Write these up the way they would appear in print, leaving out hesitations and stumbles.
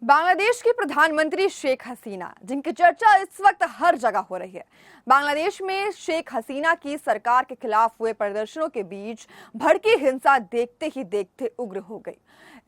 बांग्लादेश की प्रधानमंत्री शेख हसीना, जिनकी चर्चा इस वक्त हर जगह हो रही है। बांग्लादेश में शेख हसीना की सरकार के खिलाफ हुए प्रदर्शनों के बीच भड़की हिंसा देखते ही देखते उग्र हो गई।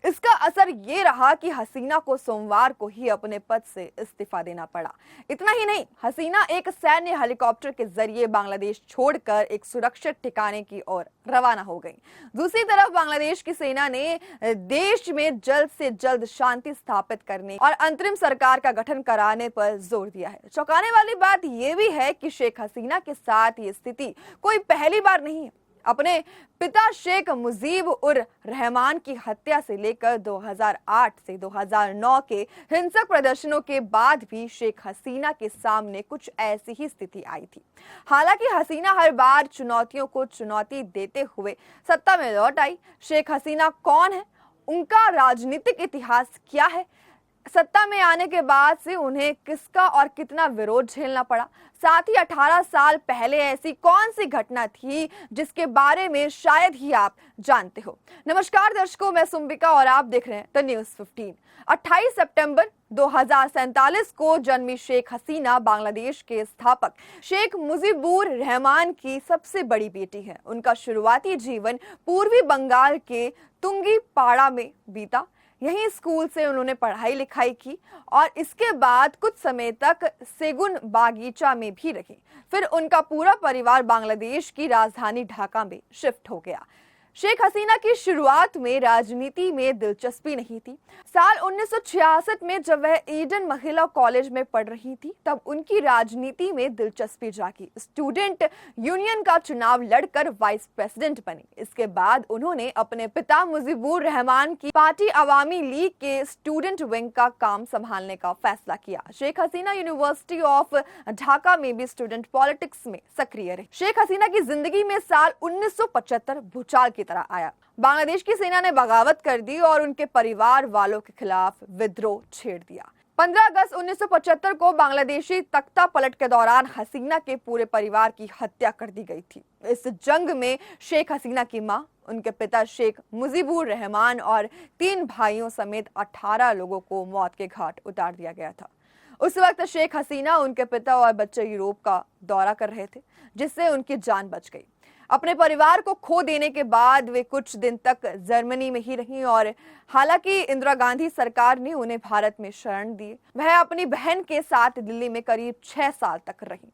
इसका असर ये रहा कि हसीना को सोमवार को ही अपने पद से इस्तीफा देना पड़ा। इतना ही नहीं, हसीना एक सैन्य हेलीकॉप्टर के जरिए बांग्लादेश छोड़कर एक सुरक्षित ठिकाने की ओर रवाना हो गई। दूसरी तरफ बांग्लादेश की सेना ने देश में जल्द से जल्द शांति स्थापित करने और अंतरिम सरकार का गठन कराने पर जोर दिया है। चौंकाने वाली बात यह भी है कि शेख हसीना के साथ ये स्थिति कोई पहली बार नहीं है। अपने पिता शेख मुजीब उर रहमान की हत्या से लेकर 2008 से 2009 के हिंसक प्रदर्शनों के बाद भी शेख हसीना के सामने कुछ ऐसी ही स्थिति आई थी। हालांकि हसीना हर बार चुनौतियों को चुनौती देते हुए सत्ता में लौट आई। शेख हसीना कौन है, उनका राजनीतिक इतिहास क्या है, सत्ता में आने के बाद से उन्हें किसका और कितना विरोध झेलना पड़ा, साथ ही 18 साल पहले ऐसी कौन सी घटना थी जिसके बारे में शायद ही आप जानते हो। नमस्कार दर्शकों, मैं सुम्बिका और आप देख रहे हैं द न्यूज़ 15। 28 सितंबर 2047 को जन्मी शेख हसीना बांग्लादेश के स्थापक शेख मुजीबुर रहमान की सबसे बड़ी बेटी है। उनका शुरुआती जीवन पूर्वी बंगाल के तुंगीपाड़ा में बीता। यहीं स्कूल से उन्होंने पढ़ाई लिखाई की और इसके बाद कुछ समय तक सेगुन बागीचा में भी रही। फिर उनका पूरा परिवार बांग्लादेश की राजधानी ढाका में शिफ्ट हो गया। शेख हसीना की शुरुआत में राजनीति में दिलचस्पी नहीं थी। साल 1966 में जब वह ईडन महिला कॉलेज में पढ़ रही थी, तब उनकी राजनीति में दिलचस्पी जागी। स्टूडेंट यूनियन का चुनाव लड़कर वाइस प्रेसिडेंट बनी। इसके बाद उन्होंने अपने पिता मुजीबुर रहमान की पार्टी अवामी लीग के स्टूडेंट विंग का काम संभालने का फैसला किया। शेख हसीना यूनिवर्सिटी ऑफ ढाका में भी स्टूडेंट पॉलिटिक्स में सक्रिय रही। शेख हसीना की जिंदगी में साल 1975 भूचाल की तरह आया। बांग्लादेश की सेना ने बगावत कर दी और उनके परिवार वालों के खिलाफ विद्रोह छेड़ दिया। 15 अगस्त 1975 को बांग्लादेशी तख्ता पलट के दौरान हसीना के पूरे परिवार की हत्या कर दी गई थी। इस जंग में शेख हसीना की मां, उनके पिता शेख मुजीबुर रहमान और 3 भाइयों समेत 18 लोगों को मौत के घाट उतार दिया गया था। उस वक्त शेख हसीना, उनके पिता और बच्चे यूरोप का दौरा कर रहे थे, जिससे उनकी जान बच गई। अपने परिवार को खो देने के बाद वे कुछ दिन तक जर्मनी में ही रहीं और हालांकि इंदिरा गांधी सरकार ने उन्हें भारत में शरण दी। वह अपनी बहन के साथ दिल्ली में करीब 6 साल तक रही।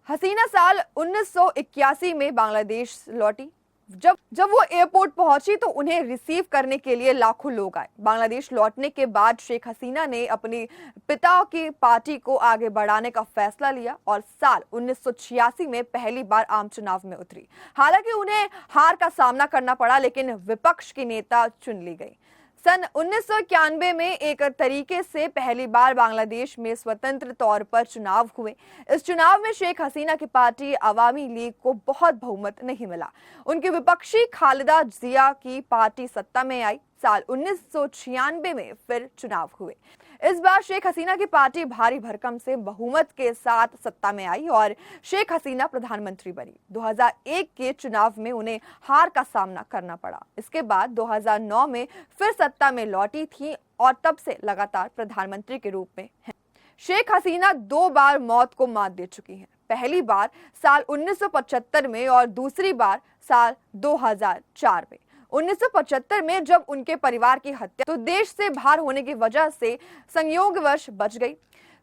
हसीना साल 1981 में बांग्लादेश लौटी। जब वो एयरपोर्ट पहुंची तो उन्हें रिसीव करने के लिए लाखों लोग आए। बांग्लादेश लौटने के बाद शेख हसीना ने अपने पिता की पार्टी को आगे बढ़ाने का फैसला लिया और साल 1986 में पहली बार आम चुनाव में उतरी। हालांकि उन्हें हार का सामना करना पड़ा, लेकिन विपक्ष की नेता चुन ली गई। सन 1991 में एक तरीके से पहली बार बांग्लादेश में स्वतंत्र तौर पर चुनाव हुए। इस चुनाव में शेख हसीना की पार्टी अवामी लीग को बहुत बहुमत नहीं मिला। उनकी विपक्षी खालिदा जिया की पार्टी सत्ता में आई। साल 1996 में फिर चुनाव हुए। इस बार शेख हसीना की पार्टी भारी भरकम से बहुमत के साथ सत्ता में आई और शेख हसीना प्रधानमंत्री बनी। 2001 के चुनाव में उन्हें हार का सामना करना पड़ा। इसके बाद 2009 में फिर सत्ता में लौटी थी और तब से लगातार प्रधानमंत्री के रूप में हैं। शेख हसीना 2 बार मौत को मात दे चुकी हैं। पहली बार साल 1975 में और दूसरी बार साल 2004 में। 1975 में जब उनके परिवार की हत्या तो देश से बाहर होने की वजह से संयोगवश बच गई।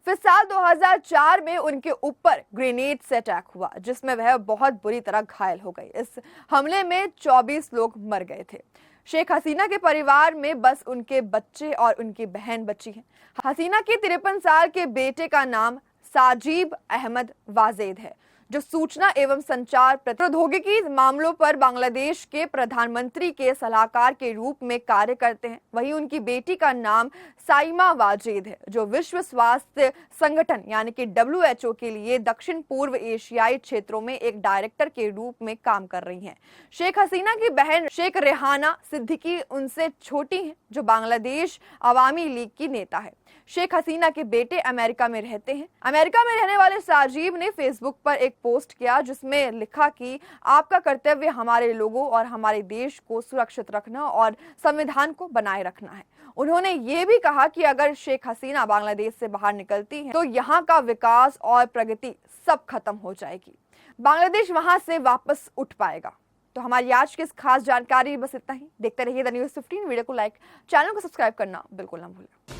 फिर साल 2004 में उनके ऊपर ग्रेनेड से अटैक हुआ, जिसमें वह बहुत बुरी तरह घायल हो गई। इस हमले में 24 लोग मर गए थे। शेख हसीना के परिवार में बस उनके बच्चे और उनकी बहन बची है। हसीना के 53 साल के बेटे का नाम साजिब अहमद वाजेद है, जो सूचना एवं संचार प्रौद्योगिकी मामलों पर बांग्लादेश के प्रधानमंत्री के सलाहकार के रूप में कार्य करते हैं। वहीं उनकी बेटी का नाम साइमा वाजेद है, जो विश्व स्वास्थ्य संगठन यानी कि WHO के लिए दक्षिण पूर्व एशियाई क्षेत्रों में एक डायरेक्टर के रूप में काम कर रही हैं। शेख हसीना की बहन शेख रेहाना सिद्दीकी उनसे छोटी हैं, जो बांग्लादेश अवामी लीग की नेता है। शेख हसीना के बेटे अमेरिका में रहते हैं। अमेरिका में रहने वाले साजिब ने फेसबुक पर एक पोस्ट किया जिसमें लिखा कि आपका कर्तव्य हमारे लोगों और हमारे देश को सुरक्षित रखना और संविधान को बनाए रखना है। उन्होंने ये भी कहा कि अगर शेख हसीना बांग्लादेश से बाहर निकलती हैं तो यहाँ का विकास और प्रगति सब खत्म हो जाएगी, बांग्लादेश वहां से वापस उठ पाएगा। तो हमारी आज की इस खास जानकारी बस इतना ही। देखते रहिए द न्यूज़ 15। वीडियो को लाइक, चैनल को सब्सक्राइब करना बिल्कुल ना भूलें।